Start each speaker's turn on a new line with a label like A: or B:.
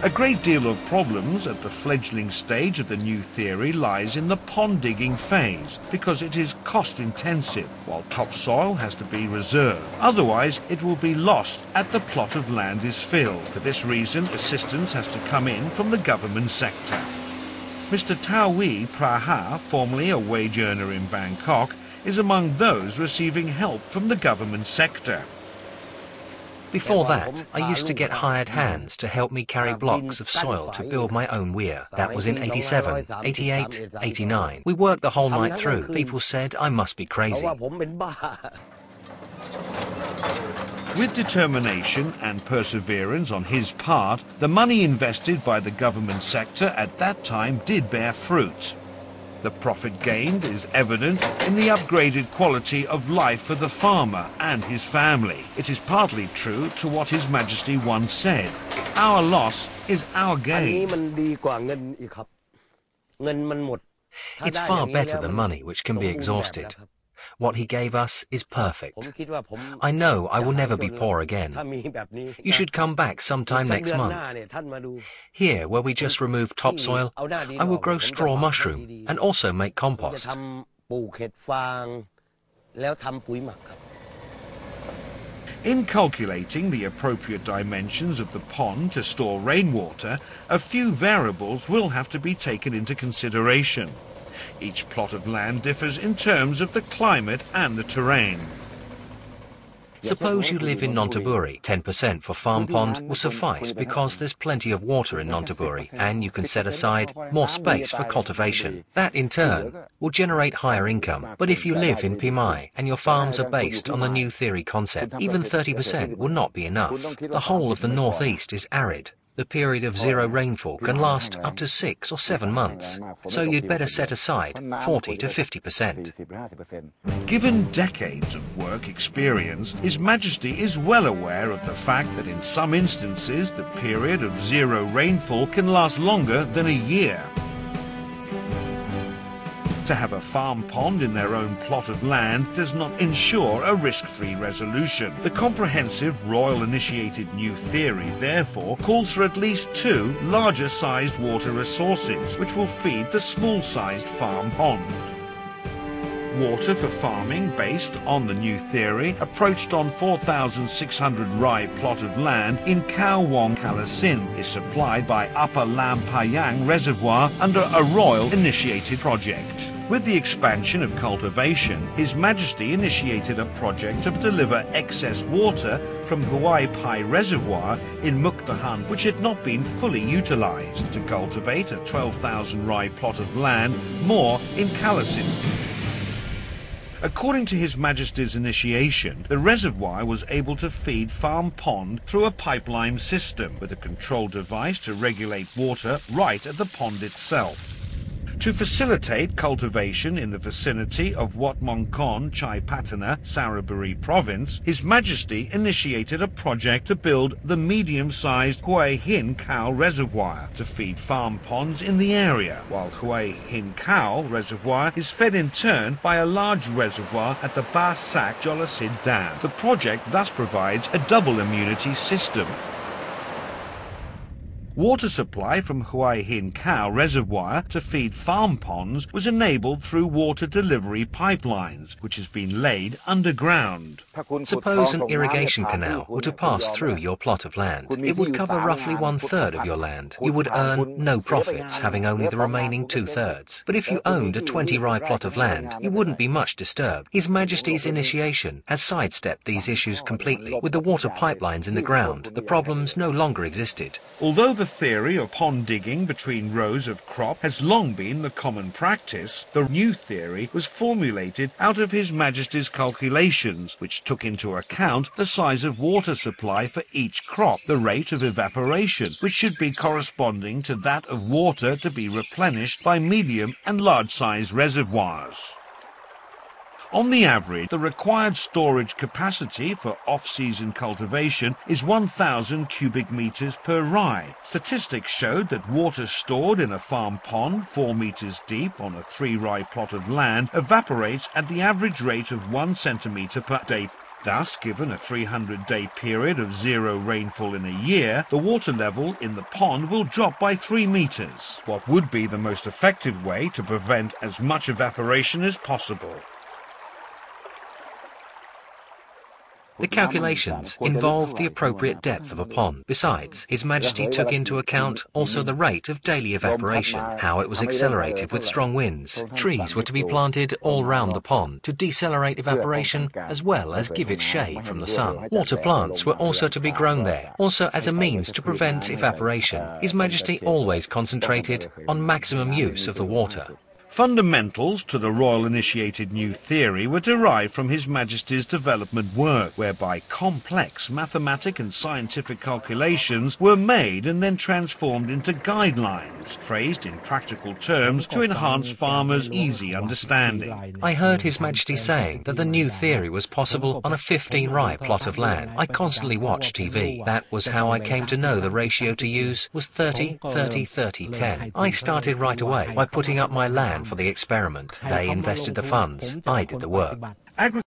A: A great deal of problems at the fledgling stage of the new theory lies in the pond digging phase, because it is cost intensive, while topsoil has to be reserved. Otherwise, it will be lost at the plot of land is filled. For this reason, assistance has to come in from the government sector. Mr. Tawi Praha, formerly a wage earner in Bangkok, is among those receiving help from the government sector.
B: Before that, I used to get hired hands to help me carry blocks of soil to build my own weir. That was in 87, 88, 89. We worked the whole night through. People said I must be crazy.
A: With determination and perseverance on his part, the money invested by the government sector at that time did bear fruit. The profit gained is evident in the upgraded quality of life for the farmer and his family. It is partly true to what His Majesty once said: our loss is our gain.
B: It's far better than money, which can be exhausted. What he gave us is perfect. I know I will never be poor again. You should come back sometime next month. Here, where we just removed topsoil, I will grow straw mushroom and also make compost.
A: In calculating the appropriate dimensions of the pond to store rainwater, a few variables will have to be taken into consideration. Each plot of land differs in terms of the climate and the terrain.
B: Suppose you live in Nonthaburi. 10% for farm pond will suffice because there's plenty of water in Nonthaburi and you can set aside more space for cultivation. That in turn will generate higher income. But if you live in Pimai and your farms are based on the new theory concept, even 30% will not be enough. The whole of the northeast is arid. The period of zero rainfall can last up to 6 or 7 months, so you'd better set aside 40 to 50%.
A: Given decades of work experience, His Majesty is well aware of the fact that in some instances the period of zero rainfall can last longer than a year. To have a farm pond in their own plot of land does not ensure a risk-free resolution. The comprehensive royal-initiated new theory, therefore, calls for at least 2 larger-sized water resources, which will feed the small-sized farm pond. Water for farming based on the new theory approached on 4,600 rai plot of land in Khao Wong Kalasin is supplied by Upper Lam Payang Reservoir under a royal-initiated project. With the expansion of cultivation, His Majesty initiated a project to deliver excess water from Huai Pai Reservoir in Mukdahan, which had not been fully utilized, to cultivate a 12,000 rai plot of land more in Kalasin. According to His Majesty's initiation, the reservoir was able to feed farm pond through a pipeline system with a control device to regulate water right at the pond itself. To facilitate cultivation in the vicinity of Wat Mongkon, Chai Patana, Saraburi Province, His Majesty initiated a project to build the medium-sized Huai Hin Khao Reservoir to feed farm ponds in the area, while Huai Hin Khao Reservoir is fed in turn by a large reservoir at the Ba Sak Jolasid Dam. The project thus provides a double immunity system. Water supply from Huai Hin Khao Reservoir to feed farm ponds was enabled through water delivery pipelines, which has been laid underground.
B: Suppose an irrigation canal were to pass through your plot of land. It would cover roughly 1/3 of your land. You would earn no profits, having only the remaining 2/3. But if you owned a 20 rai plot of land, you wouldn't be much disturbed. His Majesty's initiation has sidestepped these issues completely. With the water pipelines in the ground, the problems no longer existed.
A: Although the theory of pond digging between rows of crop has long been the common practice, the new theory was formulated out of His Majesty's calculations, which took into account the size of water supply for each crop, the rate of evaporation, which should be corresponding to that of water to be replenished by medium and large-sized reservoirs. On the average, the required storage capacity for off-season cultivation is 1,000 cubic meters per rai. Statistics showed that water stored in a farm pond 4 meters deep on a 3 rai plot of land evaporates at the average rate of 1 centimeter per day. Thus, given a 300-day period of zero rainfall in a year, the water level in the pond will drop by 3 meters, what would be the most effective way to prevent as much evaporation as possible.
B: The calculations involved the appropriate depth of a pond. Besides, His Majesty took into account also the rate of daily evaporation, how it was accelerated with strong winds. Trees were to be planted all round the pond to decelerate evaporation as well as give it shade from the sun. Water plants were also to be grown there, also as a means to prevent evaporation. His Majesty always concentrated on maximum use of the water.
A: Fundamentals to the Royal Initiated New Theory were derived from His Majesty's development work, whereby complex mathematic and scientific calculations were made and then transformed into guidelines, phrased in practical terms to enhance farmers' easy understanding.
B: I heard His Majesty saying that the new theory was possible on a 15-rai plot of land. I constantly watched TV. That was how I came to know the ratio to use was 30, 30, 30, 10. I started right away by putting up my land for the experiment. They invested the funds. I did the work.